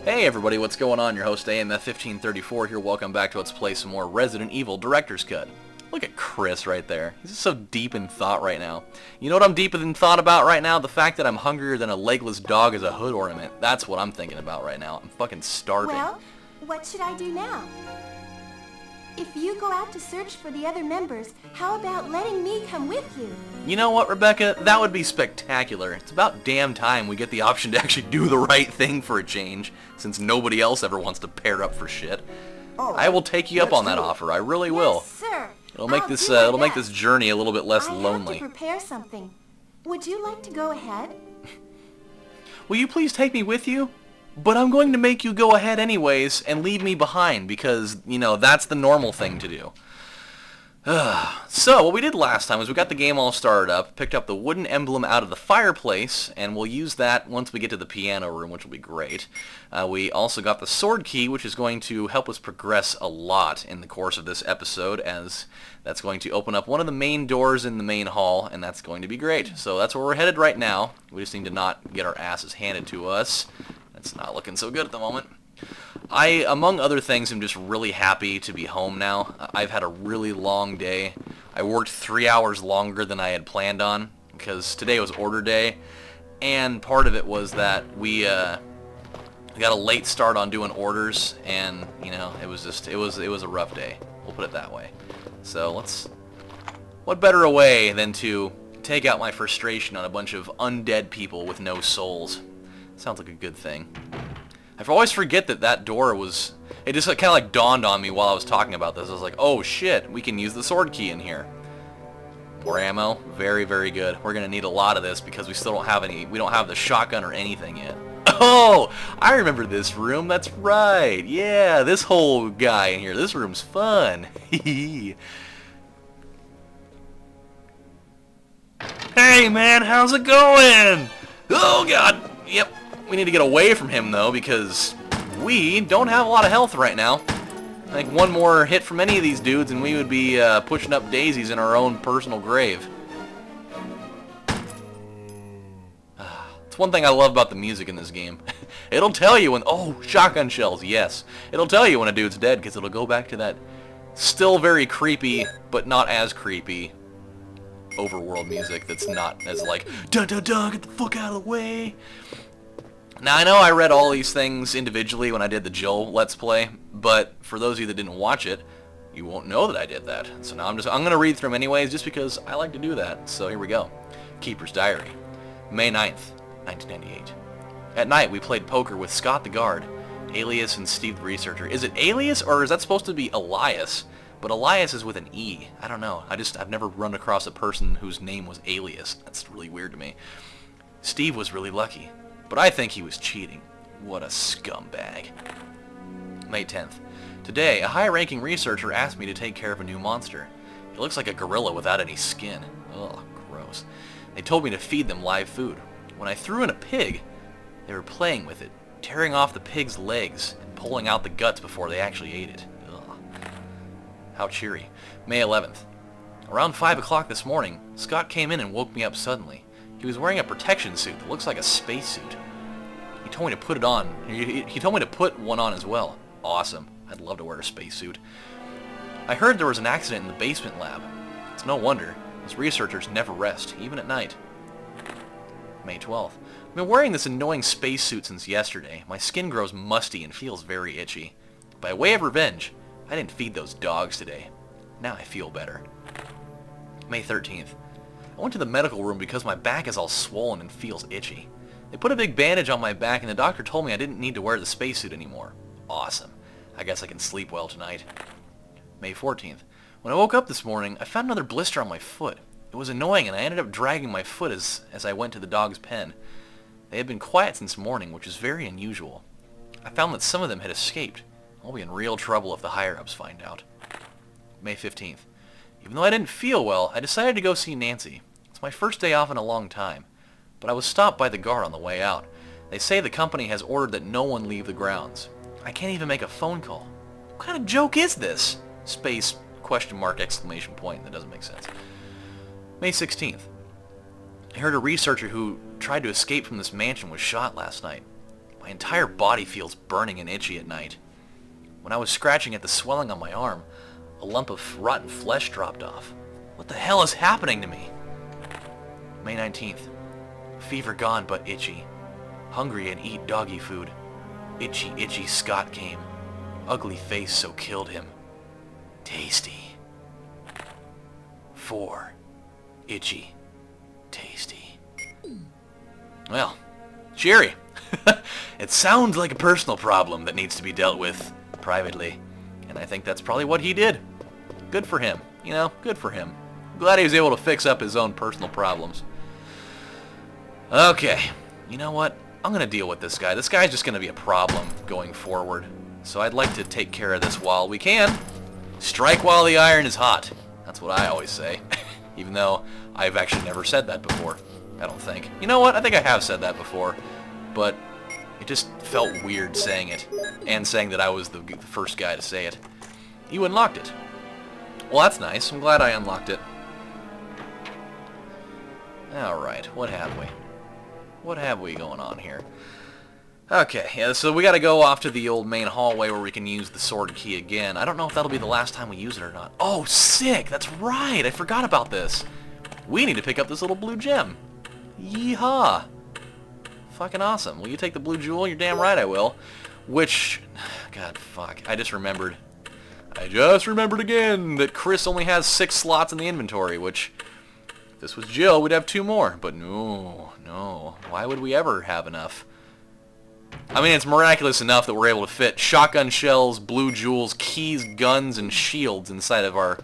Hey everybody, what's going on? Your host AMF1534 here. Welcome back to Let's Play some more Resident Evil Director's Cut. Look at Chris right there. He's just so deep in thought right now. You know what I'm deep in thought about right now? The fact that I'm hungrier than a legless dog as a hood ornament. That's what I'm thinking about right now. I'm fucking starving. Well, what should I do now? If you go out to search for the other members, how about letting me come with you? You know what, Rebecca? That would be spectacular. It's about damn time we get the option to actually do the right thing for a change, since nobody else ever wants to pair up for shit. Right, I will take you up on that offer. I really will. Yes, sir. It'll make I'll make this journey a little bit less lonely. I have to prepare something. Would you like to go ahead? Will you please take me with you? But I'm going to make you go ahead anyways and leave me behind because, you know, that's the normal thing to do. So, what we did last time was we got the game all started up, picked up the wooden emblem out of the fireplace, and we'll use that once we get to the piano room, which will be great. We also got the sword key, which is going to help us progress a lot in the course of this episode, as that's going to open up one of the main doors in the main hall, and that's going to be great. So that's where we're headed right now. We just need to not get our asses handed to us. It's not looking so good at the moment. I, among other things, am just really happy to be home now. I've had a really long day. I worked 3 hours longer than I had planned on because today was order day, and part of it was that we got a late start on doing orders, and you know it was a rough day. We'll put it that way. So what better a way than to take out my frustration on a bunch of undead people with no souls? Sounds like a good thing. I always forget that door was... It just kind of like dawned on me while I was talking about this. I was like, oh shit, we can use the sword key in here. More ammo. Very, very good. We're going to need a lot of this because we still don't have any... We don't have the shotgun or anything yet. Oh! I remember this room. That's right. Yeah, this whole guy in here. This room's fun. Hey man, how's it going? Oh god! Yep. We need to get away from him, though, because we don't have a lot of health right now. I think one more hit from any of these dudes and we would be pushing up daisies in our own personal grave. It's one thing I love about the music in this game. It'll tell you when... Oh, shotgun shells, yes. It'll tell you when a dude's dead, because it'll go back to that still very creepy, but not as creepy overworld music that's not as like, dun-dun-dun, get the fuck out of the way. Now, I know I read all these things individually when I did the Jill Let's Play, but for those of you that didn't watch it, you won't know that I did that. So now I'm going to read through them anyways, just because I like to do that. So here we go. Keeper's Diary. May 9th, 1998. At night, we played poker with Scott the Guard, Alias, and Steve the Researcher. Is it Alias, or is that supposed to be Elias? But Elias is with an E. I don't know. I've never run across a person whose name was Alias. That's really weird to me. Steve was really lucky. But I think he was cheating. What a scumbag. May 10th. Today, a high-ranking researcher asked me to take care of a new monster. He looks like a gorilla without any skin. Ugh, gross. They told me to feed them live food. When I threw in a pig, they were playing with it, tearing off the pig's legs and pulling out the guts before they actually ate it. Ugh. How cheery. May 11th. Around 5 o'clock this morning, Scott came in and woke me up suddenly. He was wearing a protection suit that looks like a spacesuit. He told me to put it on. He told me to put one on as well. Awesome. I'd love to wear a spacesuit. I heard there was an accident in the basement lab. It's no wonder. Those researchers never rest, even at night. May 12th. I've been wearing this annoying spacesuit since yesterday. My skin grows musty and feels very itchy. By way of revenge, I didn't feed those dogs today. Now I feel better. May 13th. I went to the medical room because my back is all swollen and feels itchy. They put a big bandage on my back and the doctor told me I didn't need to wear the spacesuit anymore. Awesome. I guess I can sleep well tonight. May 14th. When I woke up this morning, I found another blister on my foot. It was annoying and I ended up dragging my foot as I went to the dog's pen. They had been quiet since morning, which is very unusual. I found that some of them had escaped. I'll be in real trouble if the higher-ups find out. May 15th. Even though I didn't feel well, I decided to go see Nancy. It's my first day off in a long time, but I was stopped by the guard on the way out. They say the company has ordered that no one leave the grounds. I can't even make a phone call. What kind of joke is this? Space, question mark, exclamation point. That doesn't make sense. May 16th. I heard a researcher who tried to escape from this mansion was shot last night. My entire body feels burning and itchy at night. When I was scratching at the swelling on my arm, a lump of rotten flesh dropped off. What the hell is happening to me? May 19th. Fever gone but itchy. Hungry and eat doggy food. Itchy, itchy Scott came. Ugly face so killed him. Tasty. 4. Itchy. Tasty. Well, cheery. It sounds like a personal problem that needs to be dealt with privately. And I think that's probably what he did. Good for him. You know, good for him. Glad he was able to fix up his own personal problems. Okay, you know what? I'm going to deal with this guy. This guy's just going to be a problem going forward. So I'd like to take care of this while we can. Strike while the iron is hot. That's what I always say. Even though I've actually never said that before. I don't think. You know what? I think I have said that before. But it just felt weird saying it. And saying that I was the first guy to say it. You unlocked it. Well, that's nice. I'm glad I unlocked it. Alright, what have we? What have we going on here? Okay, yeah, so we gotta go off to the old main hallway where we can use the sword key again. I don't know if that'll be the last time we use it or not. Oh, sick! That's right! I forgot about this. We need to pick up this little blue gem. Yeehaw! Fucking awesome. Will you take the blue jewel? You're damn right I will. Which... God, fuck. I just remembered again that Chris only has 6 slots in the inventory, which... If this was Jill, we'd have 2 more. But no. Why would we ever have enough? I mean, it's miraculous enough that we're able to fit shotgun shells, blue jewels, keys, guns, and shields inside of our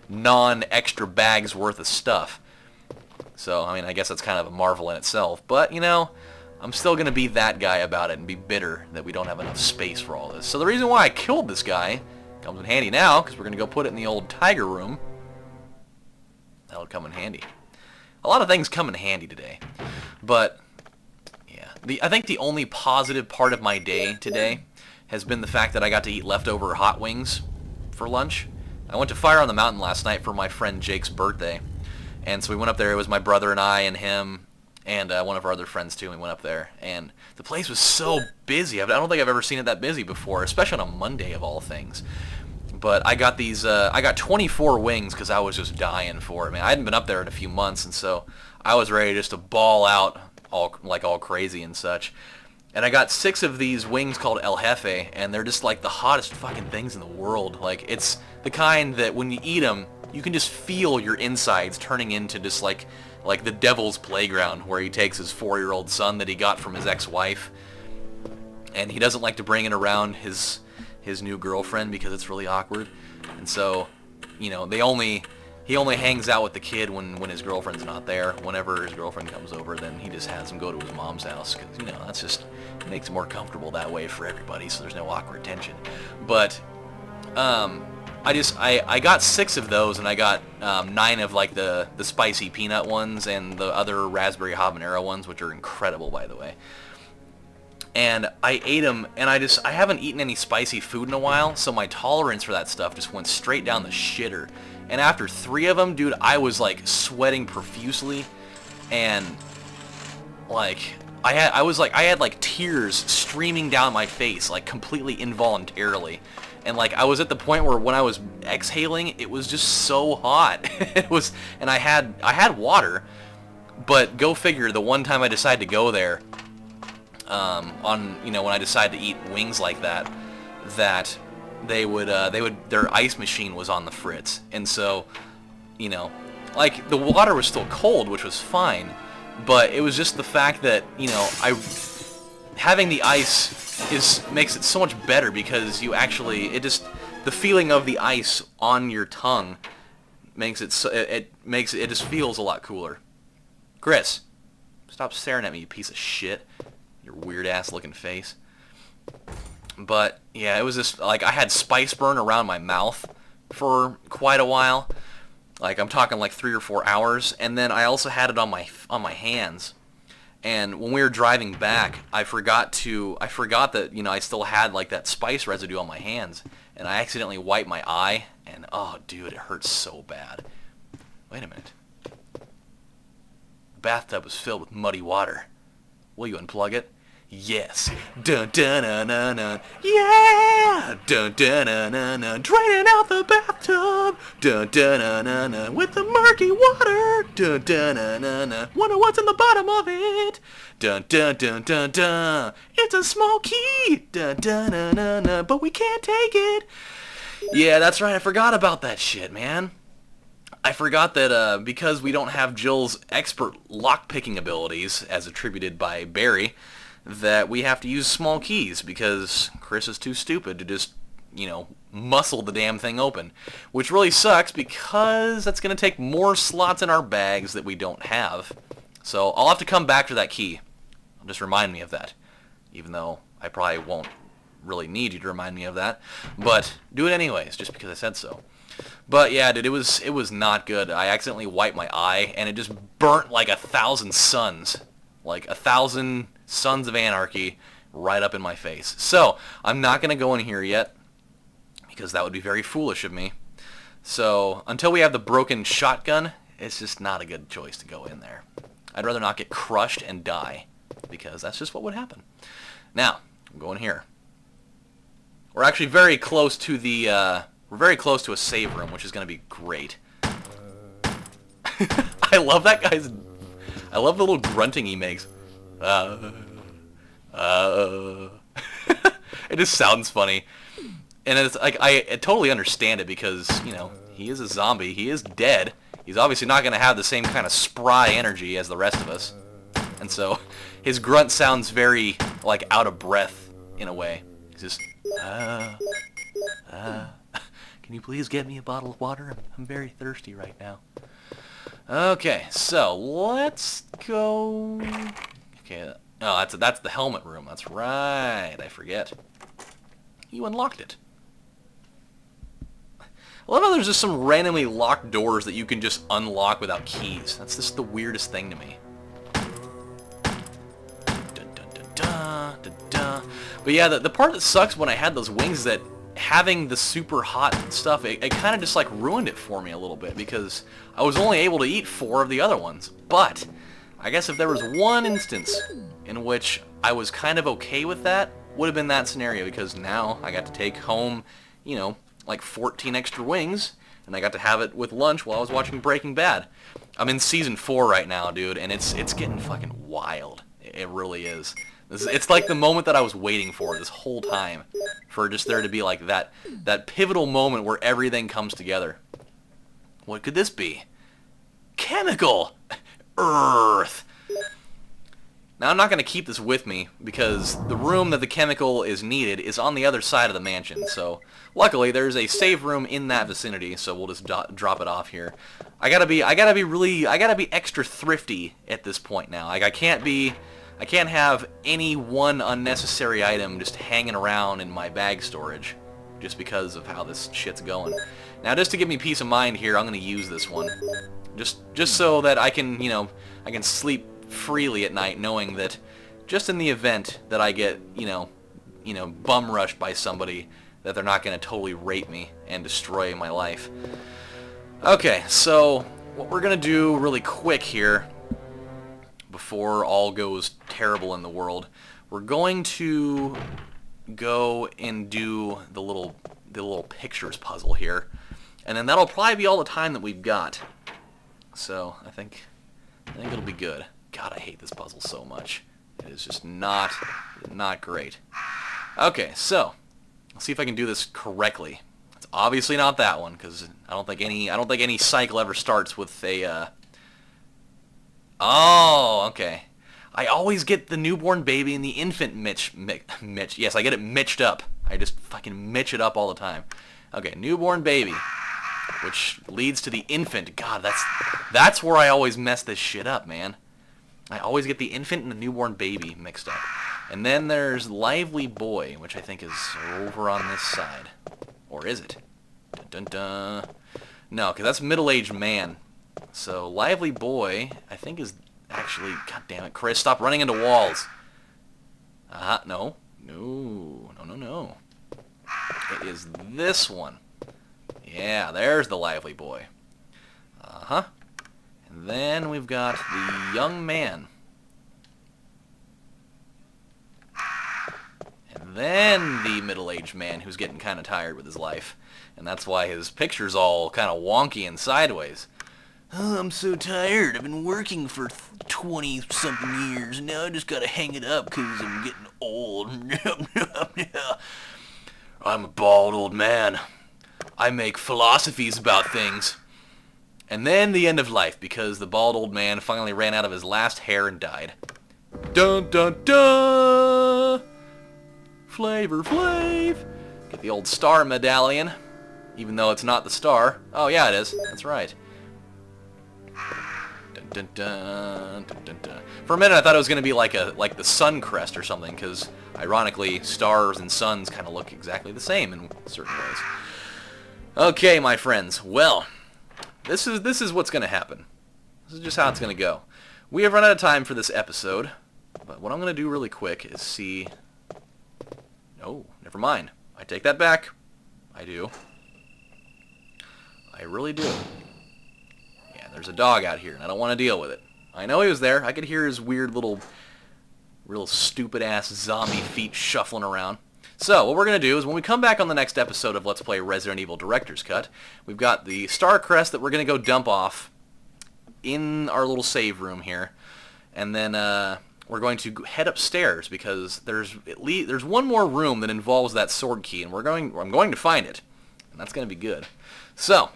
non-extra bags worth of stuff. So, I mean, I guess that's kind of a marvel in itself. But, you know, I'm still going to be that guy about it and be bitter that we don't have enough space for all this. So the reason why I killed this guy comes in handy now, because we're going to go put it in the old tiger room. That'll come in handy. A lot of things come in handy today. But, yeah. I think the only positive part of my day today has been the fact that I got to eat leftover hot wings for lunch. I went to Fire on the Mountain last night for my friend Jake's birthday. And so we went up there. It was my brother and I and him and one of our other friends too. We went up there. And the place was so busy. I don't think I've ever seen it that busy before, especially on a Monday of all things. But I got these, I got 24 wings because I was just dying for it, man. I hadn't been up there in a few months, and so I was ready just to ball out all crazy and such. And I got 6 of these wings called El Jefe, and they're just like the hottest fucking things in the world. Like, it's the kind that when you eat them, you can just feel your insides turning into just like the devil's playground, where he takes his 4-year-old son that he got from his ex-wife, and he doesn't like to bring it around his new girlfriend because it's really awkward. And so, you know, he only hangs out with the kid when his girlfriend's not there. Whenever his girlfriend comes over, then he just has him go to his mom's house because, you know, that's just, it makes it more comfortable that way for everybody, so there's no awkward tension. But I got 6 of those, and I got 9 of like the spicy peanut ones and the other raspberry habanero ones, which are incredible, by the way. And I ate them, and I haven't eaten any spicy food in a while, so my tolerance for that stuff just went straight down the shitter. And after 3 of them, dude, I was like sweating profusely, and like I had like tears streaming down my face, like completely involuntarily. And like I was at the point where when I was exhaling, it was just so hot. And I had water, but go figure, the one time I decided to go there, when I decided to eat wings like that their ice machine was on the fritz, and so, you know, like the water was still cold, which was fine, but it was just the fact that, you know, having the ice makes it so much better because the feeling of the ice on your tongue makes it so it just feels a lot cooler. Chris, stop staring at me, you piece of shit. Your weird-ass looking face. But, yeah, it was just, like, I had spice burn around my mouth for quite a while. Like, I'm talking like 3 or 4 hours. And then I also had it on my hands. And when we were driving back, I forgot that, you know, I still had, like, that spice residue on my hands. And I accidentally wiped my eye. And, oh, dude, it hurts so bad. Wait a minute. The bathtub was filled with muddy water. Will you unplug it? Yes. Dun dun dun dun dun. Yeah. Dun dun dun dun dun. Draining out the bathtub. Dun dun dun dun dun. With the murky water. Dun dun dun dun dun. Wonder what's in the bottom of it. Dun dun dun dun dun. It's a small key. Dun dun dun dun dun. But we can't take it. Yeah, that's right. I forgot about that shit, man. I forgot that because we don't have Jill's expert lock-picking abilities, as attributed by Barry, that we have to use small keys because Chris is too stupid to just, muscle the damn thing open. Which really sucks because that's going to take more slots in our bags that we don't have. So I'll have to come back to that key. Just remind me of that. Even though I probably won't really need you to remind me of that. But do it anyways, just because I said so. But yeah, dude, it was not good. I accidentally wiped my eye, and it just burnt like 1,000 suns. Like 1,000 Sons of Anarchy right up in my face. So, I'm not going to go in here yet, because that would be very foolish of me. So, until we have the broken shotgun, it's just not a good choice to go in there. I'd rather not get crushed and die, because that's just what would happen. Now, I'm going here. We're actually very close to the, we're very close to a save room, which is going to be great. I love that guy's, I love the little grunting he makes. It just sounds funny. And it's like, I totally understand it because, he is a zombie. He is dead. He's obviously not going to have the same kind of spry energy as the rest of us. And so, his grunt sounds very, like, out of breath, in a way. He's just, can you please get me a bottle of water? I'm very thirsty right now. Okay, so let's go. Okay, oh, that's the helmet room. That's right. I forget. You unlocked it. I love how there's just some randomly locked doors that you can just unlock without keys. That's just the weirdest thing to me. Dun, dun, dun, dun, dun, dun. But yeah, the part that sucks when I had those wings is that having the super hot stuff, it kind of just like ruined it for me a little bit because I was only able to eat 4 of the other ones. But I guess if there was one instance in which I was kind of okay with that, would have been that scenario because now I got to take home, like 14 extra wings, and I got to have it with lunch while I was watching Breaking Bad. I'm in season 4 right now, dude, and it's getting fucking wild. It really is. It's like the moment that I was waiting for this whole time, for just there to be like that pivotal moment where everything comes together. What could this be? Chemical! Earth! Now I'm not going to keep this with me, because the room that the chemical is needed is on the other side of the mansion, so luckily there's a save room in that vicinity, so we'll just drop it off here. I gotta be extra thrifty at this point now. Like I can't have any one unnecessary item just hanging around in my bag storage just because of how this shit's going. Now, just to give me peace of mind here, I'm going to use this one. Just so that I can, I can sleep freely at night knowing that just in the event that I get, bum rushed by somebody, that they're not going to totally rape me and destroy my life. Okay, so what we're going to do really quick here before all goes terrible in the world, we're going to go and do the little pictures puzzle here, and then that'll probably be all the time that we've got. So I think it'll be good. God, I hate this puzzle so much. It is just not great. Okay, so let's see if I can do this correctly. It's obviously not that one because I don't think any cycle ever starts with a. Oh, okay. I always get the newborn baby and the infant Mitch. Yes, I get it mitched up. I just fucking mitch it up all the time. Okay, newborn baby, which leads to the infant. God, that's where I always mess this shit up, man. I always get the infant and the newborn baby mixed up. And then there's lively boy, which I think is over on this side. Or is it? Dun dun dun. No, because that's middle-aged man. So lively boy, I think is actually, god damn it, Chris, stop running into walls. No. It is this one. Yeah, there's the lively boy. And then we've got the young man. then the middle-aged man who's getting kind of tired with his life. And that's why his picture's all kind of wonky and sideways. Oh, I'm so tired. I've been working for 20-something years. Now I just gotta hang it up because I'm getting old. I'm a bald old man. I make philosophies about things. And then the end of life, because the bald old man finally ran out of his last hair and died. Dun dun dun! Flavor Flav! Get the old star medallion, even though it's not the star. Oh yeah, it is. That's right. Dun dun dun dun dun dun. For a minute, I thought it was gonna be like the sun crest or something, because ironically, stars and suns kind of look exactly the same in certain ways. Okay, my friends. Well, this is what's gonna happen. This is just how it's gonna go. We have run out of time for this episode, but what I'm gonna do really quick is see. Oh, never mind. I take that back. I do. I really do. Yeah, there's a dog out here, and I don't want to deal with it. I know he was there. I could hear his weird little, real stupid-ass zombie feet shuffling around. So, what we're going to do is when we come back on the next episode of Let's Play Resident Evil Director's Cut, we've got the Star Crest that we're going to go dump off in our little save room here. And then we're going to head upstairs because there's one more room that involves that sword key, and I'm going to find it. And that's going to be good. So,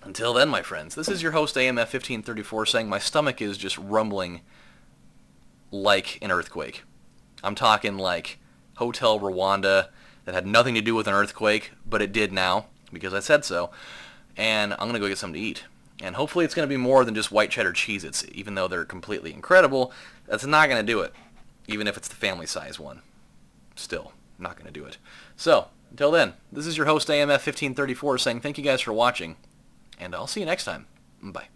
until then, my friends, this is your host AMF1534 saying my stomach is just rumbling like an earthquake. I'm talking like Hotel Rwanda that had nothing to do with an earthquake, but it did now because I said so. And I'm going to go get something to eat. And hopefully it's going to be more than just white cheddar Cheez-Its, even though they're completely incredible. That's not going to do it, even if it's the family size one. Still, not going to do it. So, until then, this is your host AMF1534 saying thank you guys for watching, and I'll see you next time. Bye.